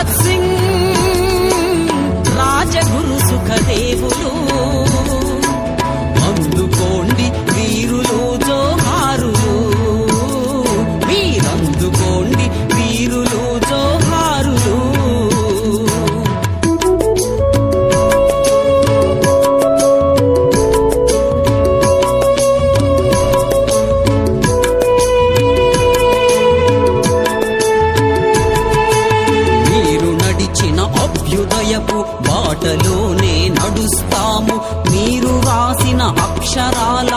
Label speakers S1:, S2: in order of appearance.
S1: భగత్ సింగ్ రాజగురు సుఖదేవులు అందుకోండి వీరులు జోహారులు మీరందుకోండి వీరులు జోహారులు అభ్యుదయపు బాటలోనే నడుస్తాము మీరు రాసిన అక్షరాల